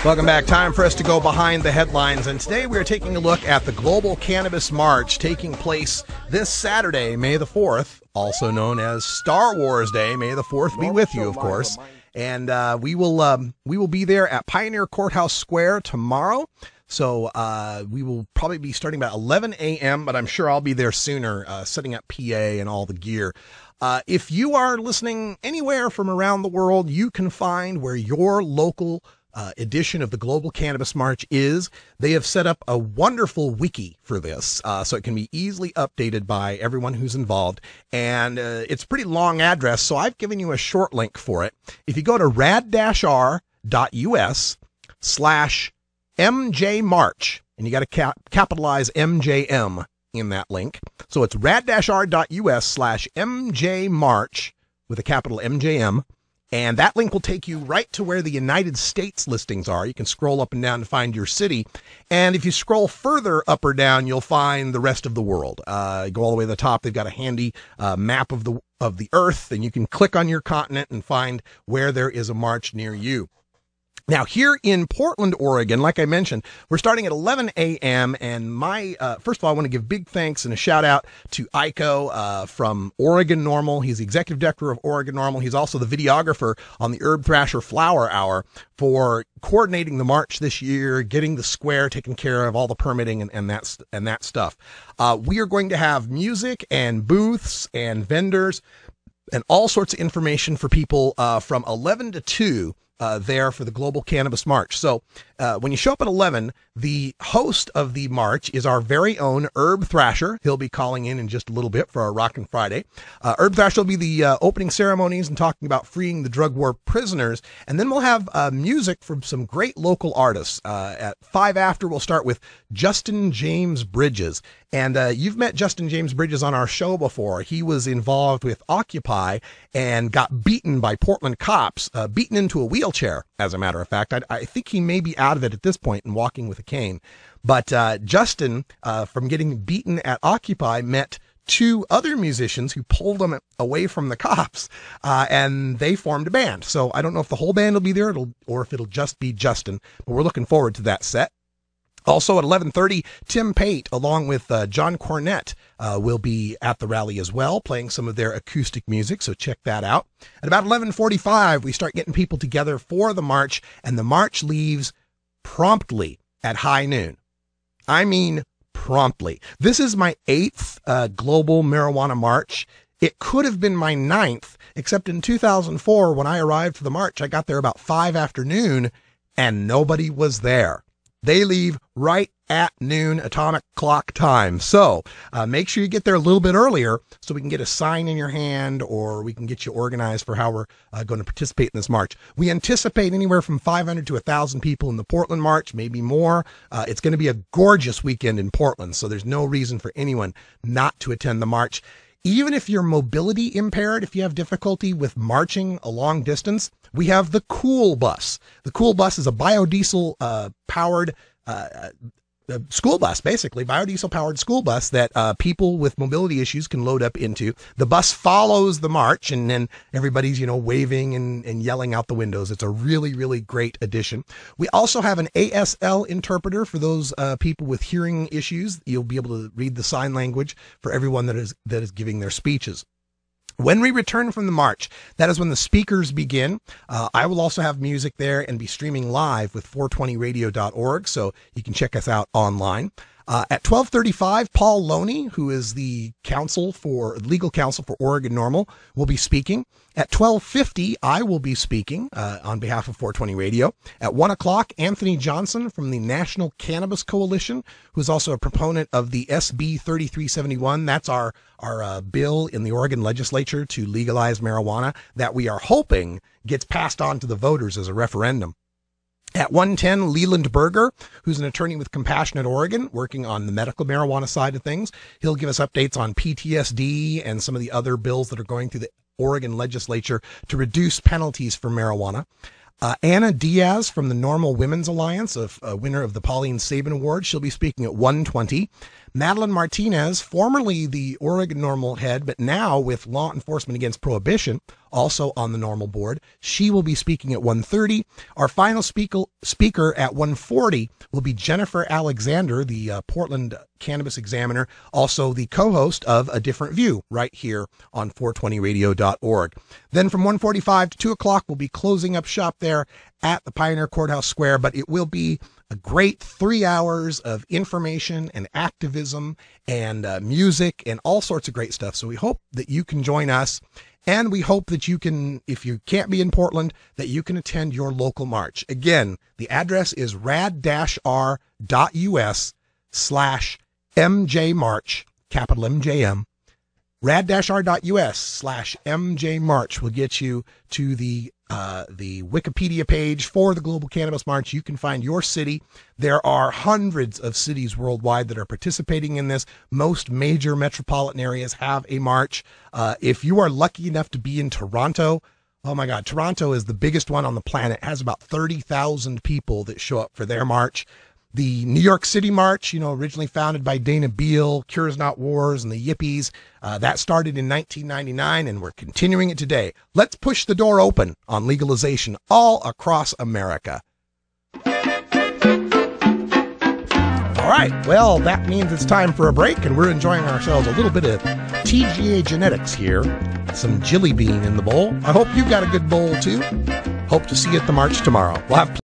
Welcome back. Time for us to go behind the headlines, and today we are taking a look at the Global Cannabis March taking place this Saturday, May the 4th, also known as Star Wars Day. May the 4th be with you, of course. And we will be there at Pioneer Courthouse Square tomorrow. So we will probably be starting about 11 a.m., but I'm sure I'll be there sooner, setting up PA and all the gear. If you are listening anywhere from around the world, you can find where your local edition of the Global Cannabis March is. They have set up a wonderful wiki for this, so it can be easily updated by everyone who's involved. And it's a pretty long address, so I've given you a short link for it. If you go to rad-r.us/MJ-March, and you got to capitalize MJM in that link. So it's rad-r.us/MJ-March with a capital MJM. And that link will take you right to where the United States listings are. You can scroll up and down to find your city. And if you scroll further up or down, you'll find the rest of the world. Go all the way to the top. They've got a handy map of the earth, and you can click on your continent and find where there is a march near you. Now, here in Portland, Oregon, like I mentioned, we're starting at 11 a.m. And first of all, I want to give big thanks and a shout out to Iko from Oregon Normal. He's the executive director of Oregon Normal. He's also the videographer on the Herb Thrasher Flower Hour for coordinating the march this year, getting the square taken care of, all the permitting and that stuff. We are going to have music and booths and vendors and all sorts of information for people from 11 to 2. There for the Global Cannabis March. So when you show up at 11, the host of the march is our very own Herb Thrasher. He'll be calling in just a little bit for our Rockin' Friday. Herb Thrasher will be the opening ceremonies and talking about freeing the drug war prisoners. And then we'll have music from some great local artists. At 5 after, we'll start with Justin James Bridges. And you've met Justin James Bridges on our show before. He was involved with Occupy and got beaten by Portland cops, beaten into a wheelchair, as a matter of fact. I think he may be out of it at this point and walking with a cane. But Justin, from getting beaten at Occupy, met two other musicians who pulled him away from the cops, and they formed a band. So I don't know if the whole band will be there or if it'll just be Justin, but we're looking forward to that set. Also at 11:30, Tim Pate, along with John Cornett, will be at the rally as well, playing some of their acoustic music, so check that out. At about 11:45, we start getting people together for the march, and the march leaves promptly at high noon. I mean promptly. This is my 8th Global Marijuana March. It could have been my 9th, except in 2004, when I arrived for the march, I got there about 5 afternoon, and nobody was there. They leave right at noon atomic clock time. So make sure you get there a little bit earlier so we can get a sign in your hand, or we can get you organized for how we're going to participate in this march. We anticipate anywhere from 500 to 1,000 people in the Portland March, maybe more. It's going to be a gorgeous weekend in Portland, so there's no reason for anyone not to attend the march. Even if you're mobility impaired, if you have difficulty with marching a long distance, we have the Cool Bus. The Cool Bus is a biodiesel powered school bus, basically, biodiesel powered school bus that people with mobility issues can load up into. The bus follows the march, and then everybody's, waving and yelling out the windows. It's a really, really great addition. We also have an ASL interpreter for those people with hearing issues. You'll be able to read the sign language for everyone that is giving their speeches. When we return from the march, that is when the speakers begin. I will also have music there and be streaming live with 420radio.org, so you can check us out online. At 12:35, Paul Loney, who is the legal counsel for Oregon Normal, will be speaking. At 12:50, I will be speaking on behalf of 420 Radio. At 1 o'clock, Anthony Johnson from the National Cannabis Coalition, who is also a proponent of the SB 3371. That's our bill in the Oregon legislature to legalize marijuana that we are hoping gets passed on to the voters as a referendum. At 1:10, Leland Berger, who's an attorney with Compassionate Oregon, working on the medical marijuana side of things. He'll give us updates on PTSD and some of the other bills that are going through the Oregon legislature to reduce penalties for marijuana. Anna Diaz from the Normal Women's Alliance, a winner of the Pauline Sabin Award, she'll be speaking at 1:20. Madeline Martinez, formerly the Oregon NORML head, but now with Law Enforcement Against Prohibition, also on the NORML board. She will be speaking at 1:30. Our final speaker at 1:40 will be Jennifer Alexander, the Portland Cannabis Examiner, also the co-host of A Different View right here on 420radio.org. Then from 1:45 to 2 o'clock, we'll be closing up shop there at the Pioneer Courthouse Square, but it will be a great 3 hours of information and activism and music and all sorts of great stuff. So we hope that you can join us. And we hope that you can, if you can't be in Portland, that you can attend your local march. Again, the address is rad-r.us/MJ-March, capital MJM. rad-r.us/MJ-March will get you to the Wikipedia page for the Global Cannabis March. You can find your city. There are hundreds of cities worldwide that are participating in this. Most major metropolitan areas have a march. If you are lucky enough to be in Toronto, oh my God, Toronto is the biggest one on the planet. It has about 30,000 people that show up for their march. The New York City March, originally founded by Dana Beal, Cures Not Wars, and the Yippies, that started in 1999, and we're continuing it today. Let's push the door open on legalization all across America. All right, well, that means it's time for a break, and we're enjoying ourselves a little bit of TGA genetics here. Some jelly bean in the bowl. I hope you got a good bowl, too. Hope to see you at the march tomorrow. We'll have